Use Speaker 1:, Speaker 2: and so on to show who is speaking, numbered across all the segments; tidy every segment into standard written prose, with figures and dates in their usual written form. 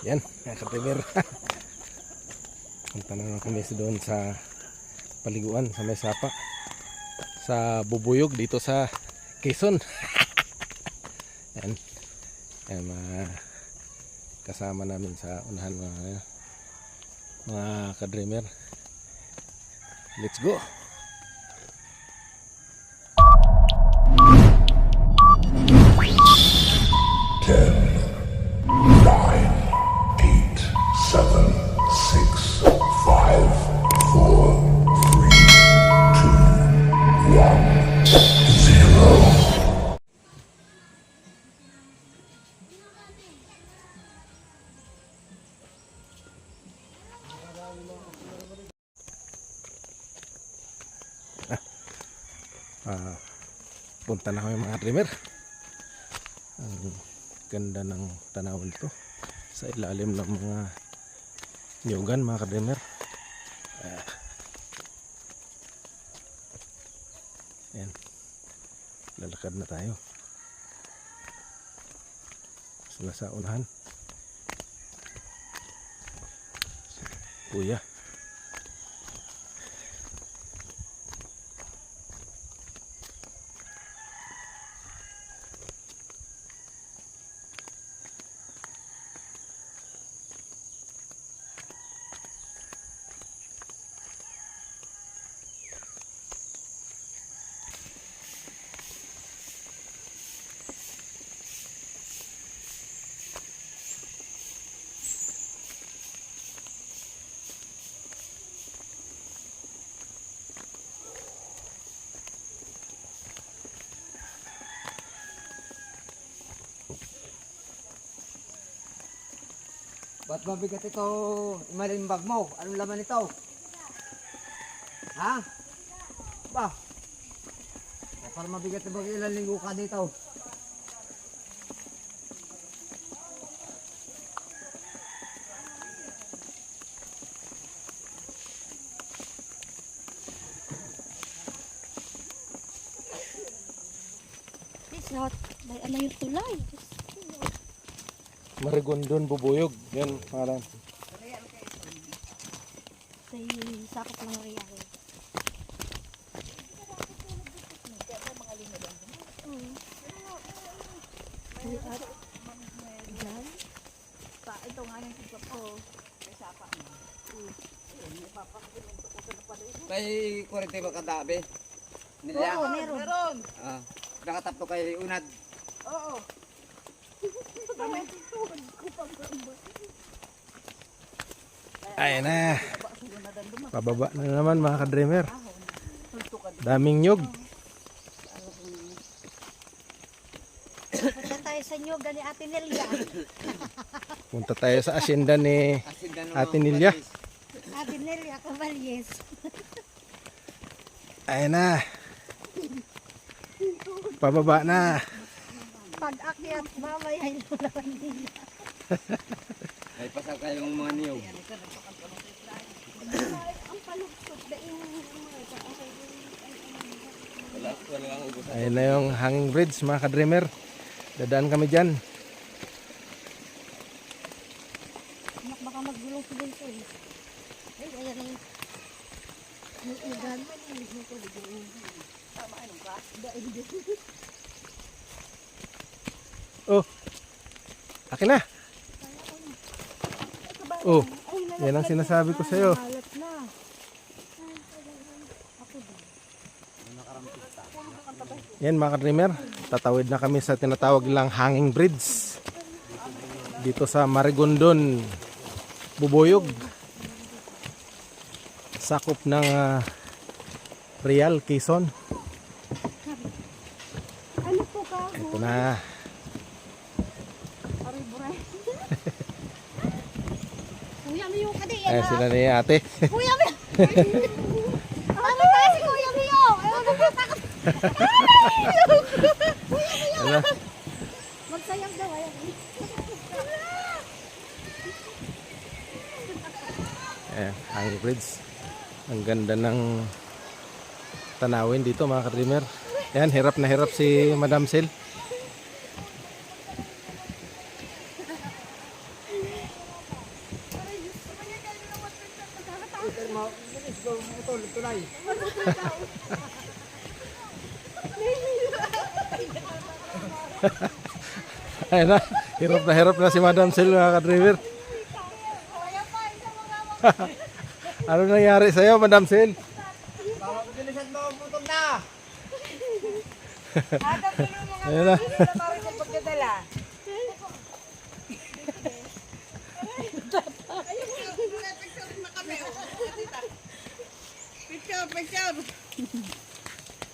Speaker 1: Yan, mga ka-dreamer. Punta na naman kami doon sa paliguan sa may sapa. Sa Bubuyog dito sa Quezon. Yan. Yan mga kasama namin sa unahan mga ka-dreamer. Let's go. Punta na kami mga dreamer. Ang ganda ng tanawin ito sa ilalim ng mga niyugan mga ka-dreamer. Ayan, lalakad na tayo. Sila sa unahan, kuya.
Speaker 2: Ba't mabigat ito, imalimbag mo? Anong laman ito? Ha? Ba? Parang mabigat na bag ilang linggo ka dito.
Speaker 3: It's not by alayo tulay.
Speaker 1: Marigondon, Bubuyog. Yan, parang
Speaker 3: Say, sakop lang riyan.
Speaker 4: Ito nga yung sisap ko. May sapa.
Speaker 2: May kurente ba kadabi? Nila?
Speaker 3: Oo, meron.
Speaker 2: Ah, nakatapto kay Unad.
Speaker 4: Oo.
Speaker 1: ayan na. Pababa na naman mga ka-dreamer. Daming nyug.
Speaker 3: Punta tayo sa inyo, gani Ate Nelia.
Speaker 1: Punta tayo sa asyenda ni
Speaker 2: Asindan
Speaker 1: Ate Nelia.
Speaker 3: Ate Nelia Caballes.
Speaker 1: Ayan na. Pababa na.
Speaker 3: Pag-akyat, mamaya yung lawan nila.
Speaker 2: Ay pasal kayong mga niyog.
Speaker 3: Ang palugsot, daing
Speaker 2: Wala lang ubos.
Speaker 1: Ayan na yung hanging bridge mga ka-dreamer. Dadaan kami dyan.
Speaker 3: baka maggulong si Benson. Ay, ayan na yung igan.
Speaker 4: Tama, anong ka?
Speaker 1: Oh. Akin na. Oh. Yan ang sinasabi ko sa'yo.
Speaker 3: Halat na.
Speaker 1: Yan mga ka-dreamer. Tatawid na kami sa tinatawag lang hanging bridge. Dito sa Marigondon, Bubuyog. Sakop ng Real, Quezon.
Speaker 3: Ano po ka?
Speaker 1: Ito na.
Speaker 3: Kuya Mio ka di.
Speaker 1: Ayan sila ni ate.
Speaker 3: Kuya Mio! Ano tayo si Kuya Mio? Ayaw na takot.
Speaker 1: Ano?
Speaker 3: Magsayang daw. Ayaw.
Speaker 1: Ayan, hanging bridge. Ang ganda ng tanawin dito mga ka-dreamer. Ayan, hirap na hirap si Madam Sil.
Speaker 2: Ito, tulay.
Speaker 1: Ayun na hirap na si Madam Sil mga ka-driver. Ano nangyari sa'yo, Madam Sil?
Speaker 2: Bawang bilisan mo, putol na.
Speaker 4: Adam, tulong mo nga
Speaker 1: Ayun na.
Speaker 4: sa bawat ng pagdadala. Picture.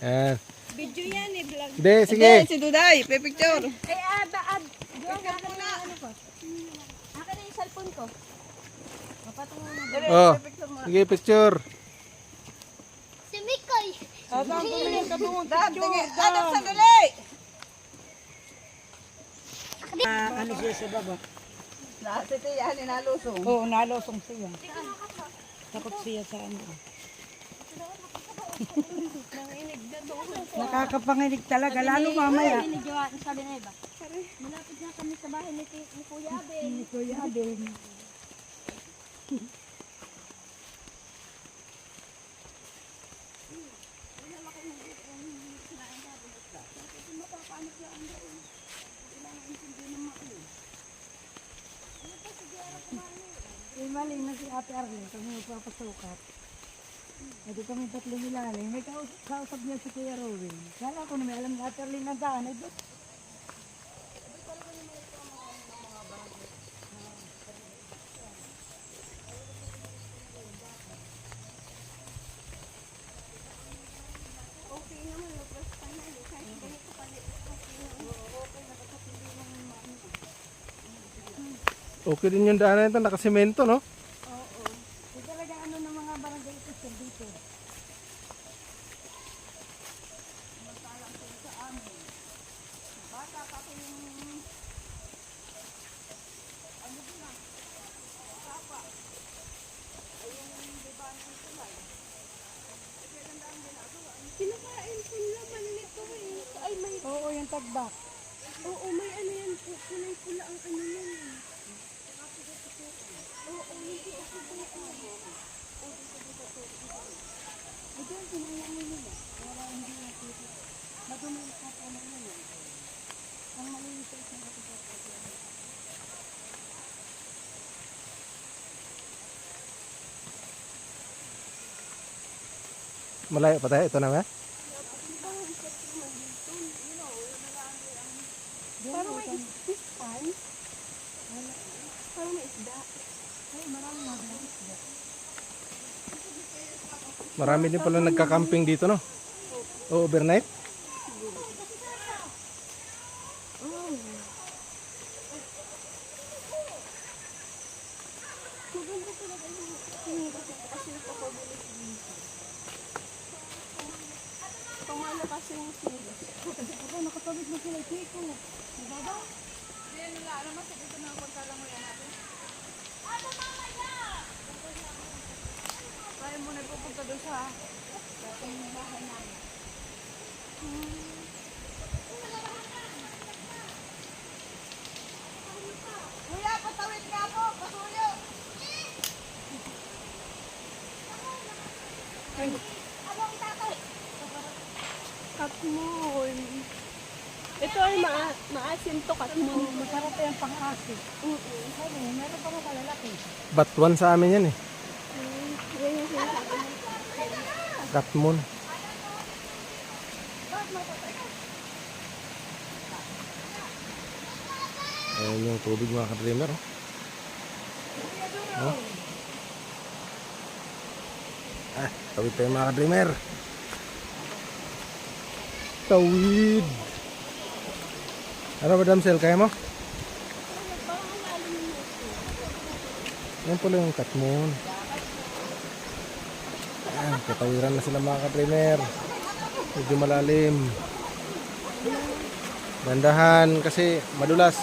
Speaker 1: Ayan.
Speaker 4: Video yan eh, vlog.
Speaker 1: Hindi, sige.
Speaker 4: Si Duday, picture.
Speaker 3: Ay, Diyon, akin na ano ko. Akin na yung cellphone ko. Mapatungan mo.
Speaker 1: Oh, sige, picture.
Speaker 3: Si Mikoy.
Speaker 4: Adam, tumingin ka doon. Adam, sandali.
Speaker 2: Ano siya sa baba?
Speaker 4: Nasa tiyan, nalusong.
Speaker 2: Oo, nalusong siya. Takot siya sa ano. Nakakapanginig talaga, lalo mamaya.
Speaker 3: Sabi na iba. Malapit na kami sa bahay ni Kuya Abel.
Speaker 2: Ni Kuya Abel. Mali na si Ate Arlene, kami magpapasukat. Hindi kami tatlo nilalim. May kausap niya si Kuya Rowing. Kala ko na may alam ni Ate Arlene na daan.
Speaker 1: Okay din yung daanan ito, nakasemento, no?
Speaker 2: Ito talaga ano ng mga barangay official dito.
Speaker 3: Kinakain ko nila malilit ko eh. Ay, may...
Speaker 2: Oo, yung tagbak.
Speaker 3: Oo, may ano yan. Kulay-pula ang ano yan. Oo, hindi ako pala.
Speaker 2: Ito yung pinayaan nila. Wala hindi nakita. Madumi sa ano nila. Ang malinis sa isang kapitad.
Speaker 1: Malayo pa tayo, ito na ba?
Speaker 3: Parang may ispan. Parang may isda.
Speaker 2: Ay, marami mga isda.
Speaker 1: Marami din pala nagka-camping dito, no? O overnight?
Speaker 3: Maganda talaga yung tingin kasi napapabilis dito. Pamala kasi yung sila.
Speaker 2: Ako, nakatawid na sila. Kiko. Nababa?
Speaker 4: Kaya mo nagpupunta doon sa bahay namin. Kuya, patawid ka po, pasuyo.
Speaker 3: Anong tatay? Katmon. Ito ay maasim to, katmon.
Speaker 2: Masarap yan pang-asin. Sabi, meron pa mga kalalaki.
Speaker 1: Batuan sa amin yan, eh.
Speaker 3: Yan yung sinasabi mo.
Speaker 1: Katmon. Ayan yung tubig mga ka-dreamer, oh. Oh. Tawid tayo mga ka-dreamer. Tawid. Ano ba, Damsel? Kaya mo? Yan pala yung Katmon. Ayan, katawiran na sila mga ka-dreamer. Medyo malalim. Dandahan kasi madulas.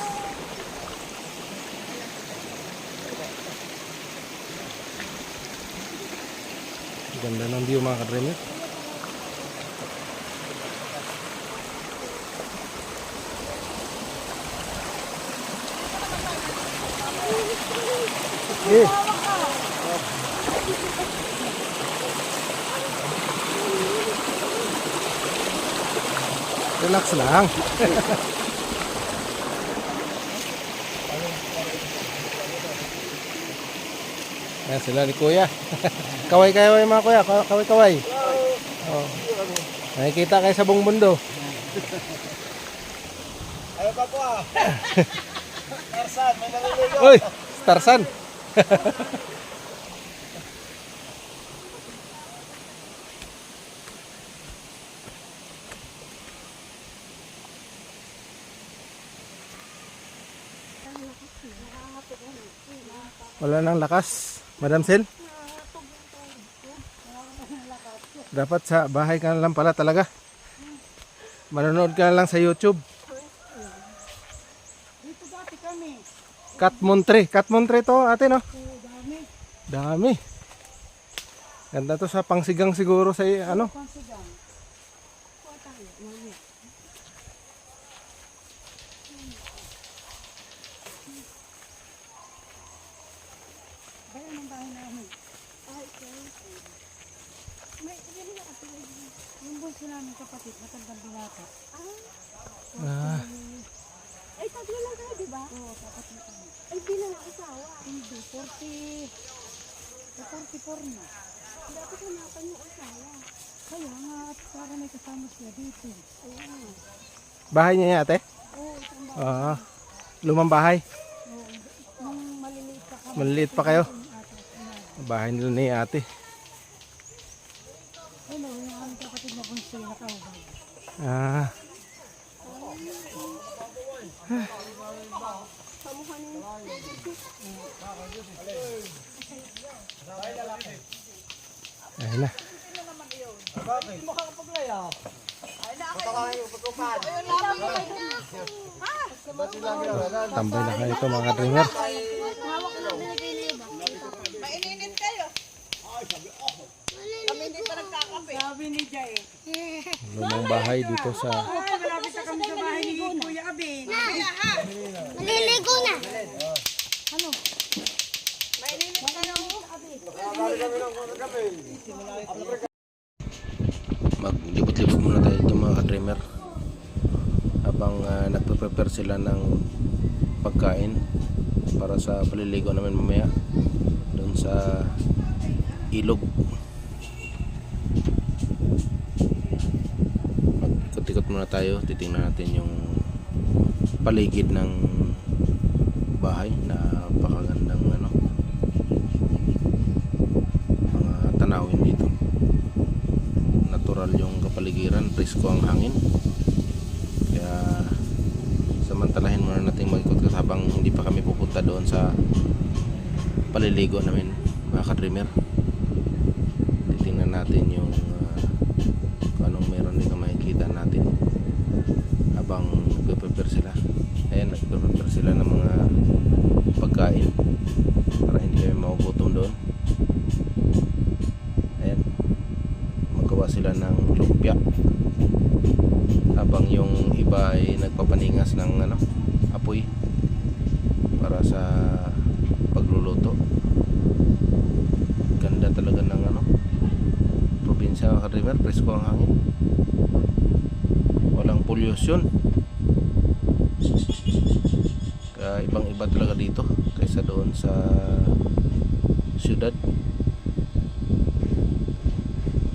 Speaker 1: Ganda ng view mga ka-dreamer. Relax lang. Ayan sila ni Kuya. Kaway-kaway mga kuya. Kaway-kaway. Oh. Nakikita kayo sa buong mundo.
Speaker 5: Ayaw pa po ah. Tarzan, may naliligo.
Speaker 1: Uy! Tarzan! Wala nang lakas, Madam Sel. Dapat sa bahay ka na lang pala talaga. Manonood ka na lang sa YouTube.
Speaker 2: Dito dati kami.
Speaker 1: Kat Montre to ate no?
Speaker 2: Oo, dami.
Speaker 1: Dami. Ganda to sa pangsigang siguro sa ano.
Speaker 2: Pansigang. Bayan ang bahay namin.
Speaker 3: May hindi na katulad.
Speaker 2: Yung bunso namin kapatid, matandang binata.
Speaker 1: Ah,
Speaker 3: Ay, tatlo lang kayo, di ba?
Speaker 2: Oo, kapat na kami.
Speaker 3: Ay, di na lang asawa.
Speaker 2: Hindi, 44 na.
Speaker 3: Dapat hanapan yung asawa.
Speaker 2: Kaya nga, at para may kasama siya dito.
Speaker 1: bahay niya yan, ate?
Speaker 2: Oo, isang bahay.
Speaker 1: Ah, lumang bahay.
Speaker 2: Oo, nung maliliit pa kami.
Speaker 1: Maliliit pa kayo.
Speaker 2: Yung ate, inaano.
Speaker 1: Bahay nila ni ate.
Speaker 2: Hello, yung aming kapatid na bunso yung nakaubay.
Speaker 1: Ah,
Speaker 3: Kamukha niya.
Speaker 1: ayun na. Tambay na kayo ito mga dreamer.
Speaker 3: Hawak na binigay na iba.
Speaker 4: Maininit kayo. Kami hindi pa nagkakape.
Speaker 2: Sabi ni Jay.
Speaker 1: Lumang bahay dito sa
Speaker 2: Malapit na kami sa bahay ni Kuya Abin.
Speaker 3: Maliligo na.
Speaker 2: Ano?
Speaker 4: Maininit kayo.
Speaker 1: Maglibot-libot muna tayo ito mga ka-dreamer habang nagpe-prepare sila ng pagkain para sa paliligo namin mamaya doon sa ilog. Mag-ikot-ikot muna tayo, titingnan natin yung paligid ng bahay. Napakagandang ano, mga tanawin dito, natural yung kapaligiran, presko ang hangin, kaya samantalahin muna natin mag-ikot habang hindi pa kami pupunta doon sa paliligo namin mga ka-dreamer. Titingnan natin yung kung anong meron dito makikita natin habang nagpe-prepare sila. Ayan, nagpe-prepare sila ng mga pagkain para hindi kami magugutom doon. Ayan, magawa sila ng lumpia habang yung iba ay nagpapaningas ng ano, apoy para sa pagluluto. Ganda talaga ng ano, probinsya mga ka-dreamer, presko ang hangin, walang pollution, kaya ibang iba talaga dito kaysa doon sa syudad.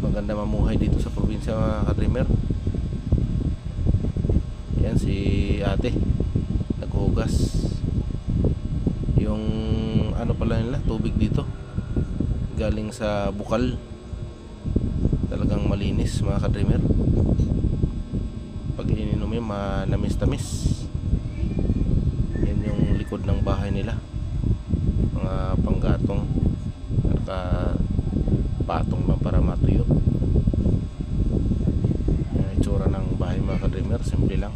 Speaker 1: Maganda mamuhay dito sa probinsya mga ka-dreamer. Yan si ate naghuhugas. Yung ano pala nila, tubig dito galing sa bukal, talagang malinis mga ka-dreamer. Pag ininom yun, manamis-tamis. Yan yung likod ng bahay nila, mga panggatong, patong lang para matuyo. Yan itsura ng bahay mga ka-dreamer, simple lang.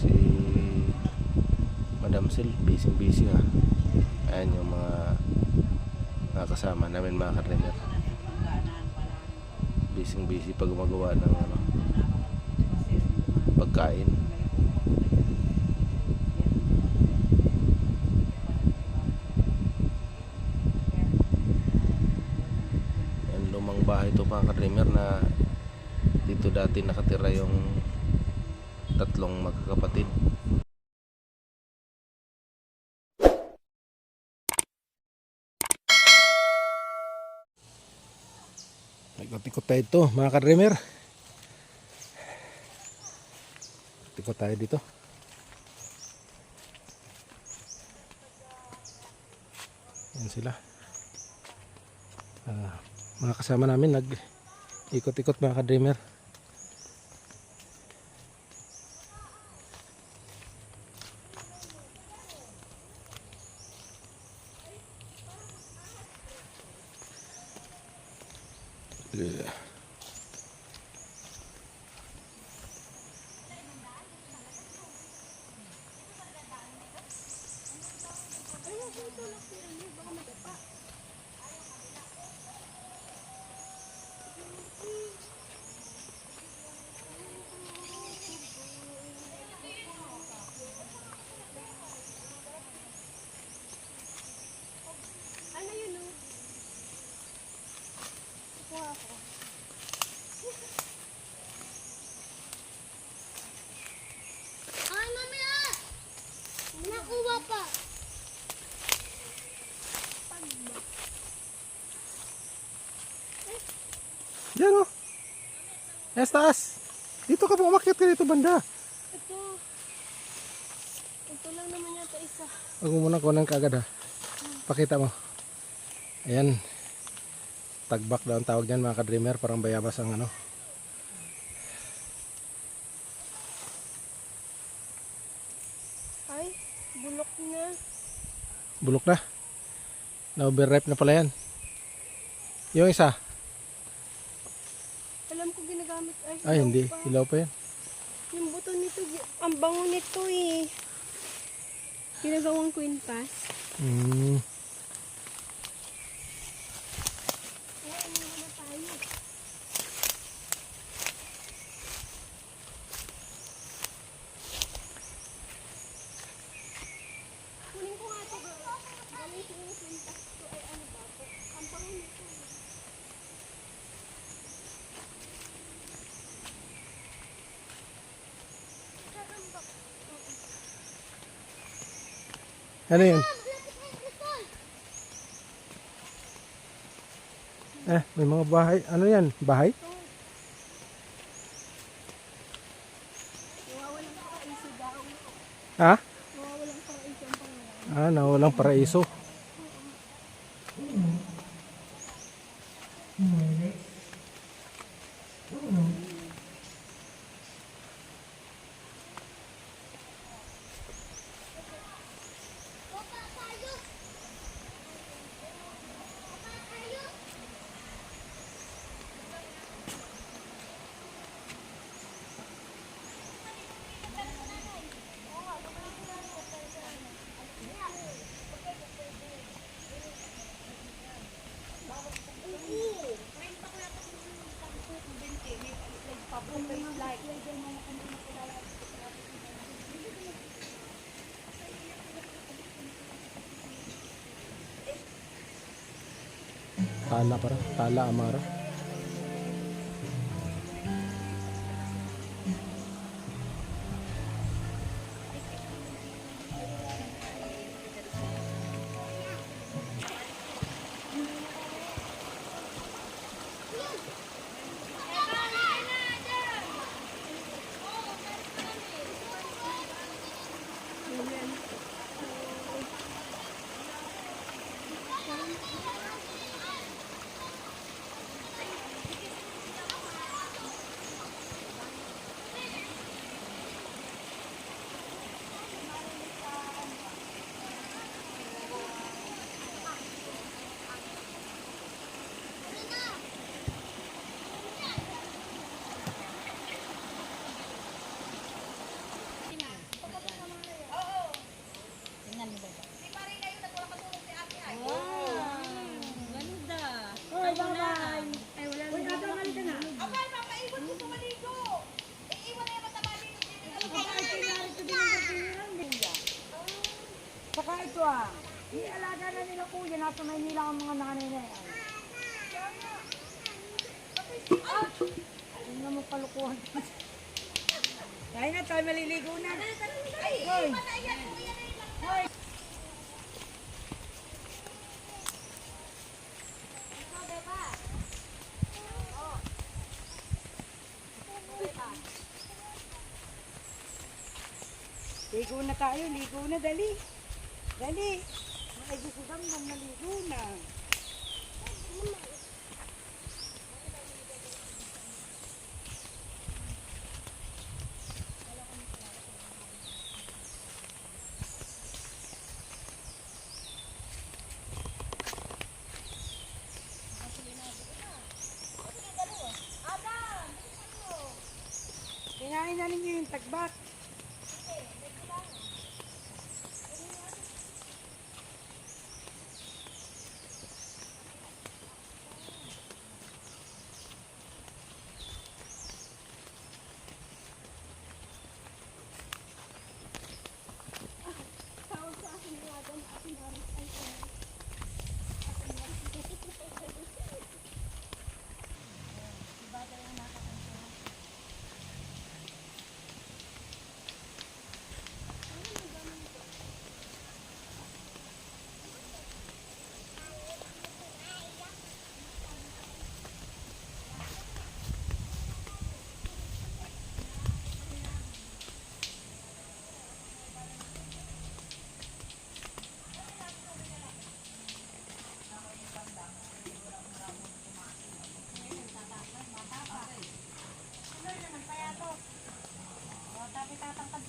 Speaker 1: Si Madam Sil, busy nga. Ayan yung mga kasama namin mga ka-dreamer, busy pag gumagawa ng ano, pagkain. Yan, lumang bahay to mga ka-dreamer na dito dati nakatira yung tatlong magkakapatid. Ikot-ikot tayo ito mga ka-dreamer. Ikot tayo dito. Yan sila. Mga kasama namin nag ikot-ikot mga ka-dreamer.
Speaker 3: Ano yun, no? Kuha ako.
Speaker 4: Ay, mami ah! Nakuha pa.
Speaker 1: Yan o. Estas. Dito ka po, umakyat ka dito banda.
Speaker 3: Ito. Ito lang naman yata isa.
Speaker 1: Huwag mo muna kunan ka agad ha. Pakita mo. Ayan. Tagbak daw ang tawag dyan mga ka-dreamer. Parang bayabas ang ano.
Speaker 3: Ay, bulok na.
Speaker 1: Bulok na. Na-overripe na pala yan. Yung isa.
Speaker 3: Alam ko ginagamit.
Speaker 1: Ay hindi.
Speaker 3: pa.
Speaker 1: Ilaw pa yan.
Speaker 3: Yung buto nito, ang bango nito eh. Ginagawang quintas.
Speaker 1: Hmm.
Speaker 3: Kunin ko nga ito. Gamitin yung quintas ko ay ano ba? Ang bango nito.
Speaker 1: Ano yun? May mga bahay. Ano yan? Bahay?
Speaker 3: Nawawalang paraiso daw.
Speaker 1: Ha?
Speaker 3: Nawawalang paraiso ang pangalan.
Speaker 1: Nawalang paraiso. Tala para. Tala Amara.
Speaker 3: Ay, bye-bye. Ay, wala na.
Speaker 4: Okay, papaiwan ko sa maligo. Iiwan na yung matabali ng
Speaker 2: Saka ito nialaga na nila kuya, nasa Maynila ang mga nanay na yan. Ano mo kalukuhan? Kaya na tayo maliligo na. Hoy! Hoy! Ligo na tayo, ligo na, dali. Dali. Ay, gusto kang maligo na. Kinain na ninyo yung tagbak.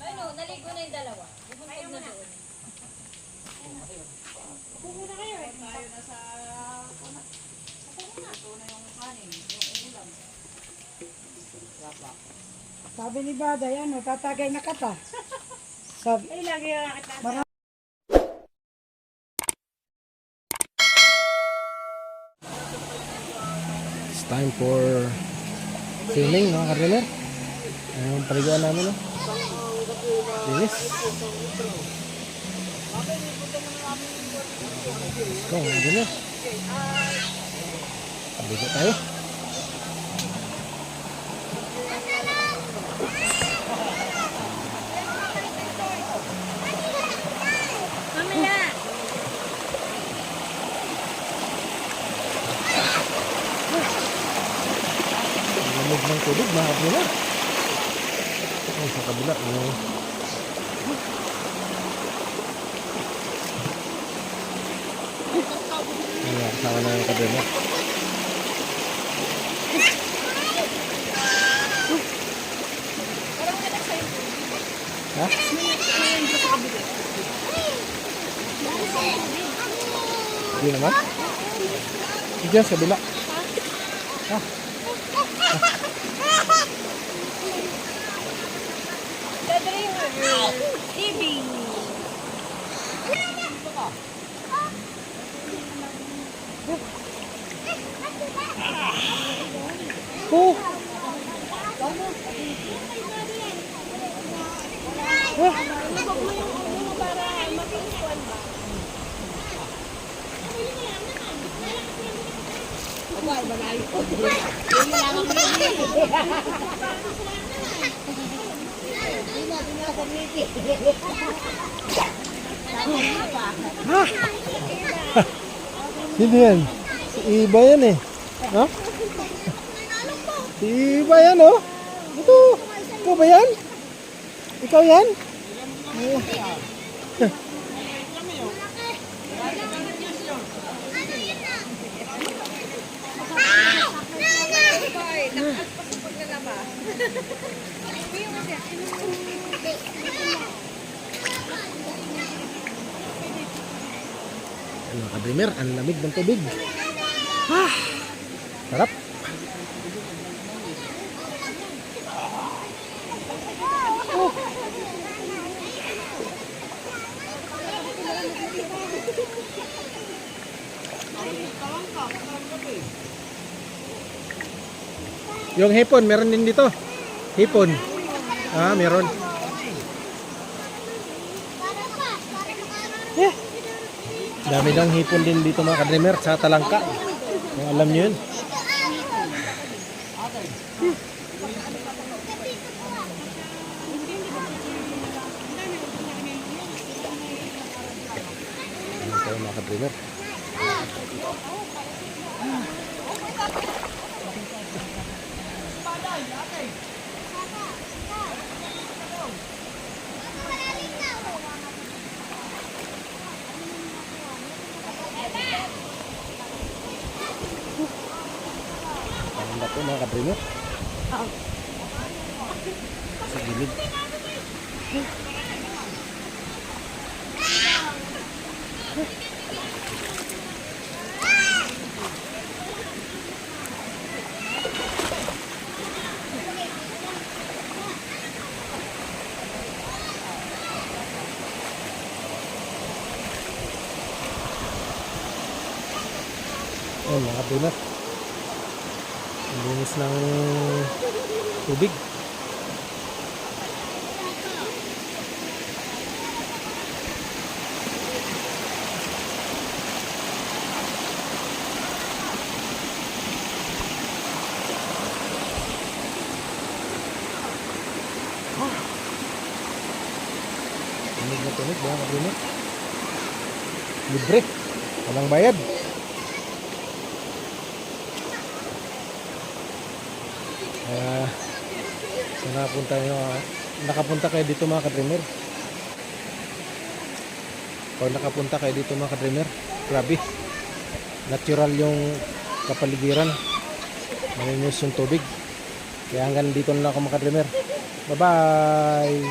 Speaker 3: Ano, naligo na yung dalawa. Bubuntog na doon.
Speaker 2: Sabi ni Baday, ano, tatagay na kata. Sabi, ay, lagi na
Speaker 1: It's time for filming, mga kardener. Ang paliguan namin, no? Linis. Let's go, mga kardener. Paligo tayo.
Speaker 3: Mamaya!
Speaker 1: Lamig ng tubig, mga kardener. Ay, sa kabila, ano? Ayan, kasama na yung kardener. Ha? Hindi naman? Diyan sa bila. Ha?
Speaker 3: Living!
Speaker 1: Oh! Sino yan? Si Iba yan eh. Ha? Si Iba yan oh. Ito. Ikaw ba yan? Ikaw yan? Ano ka, Dreamer? Ang lamig ng tubig. Sarap. Yung hipon, meron din dito. Hipon. Ah, meron. Dami daw hipon din dito mga kadremer sa Talangka. Kung alam nyo yun. ka-dreamer. Ang bato mga ka-dreamer. Sa gilid. Ayan mga ka-dreamer. Ang linis ng tubig. Tunog na tunog mga ka-dreamer. Libre. Walang bayad. So nakapunta kayo dito mga ka-dreamer. Pag nakapunta kayo dito mga ka-dreamer, grabe. Natural yung kapaligiran. Malinis yung tubig. Kaya hanggang dito na lang ako mga ka-dreamer. Bye bye!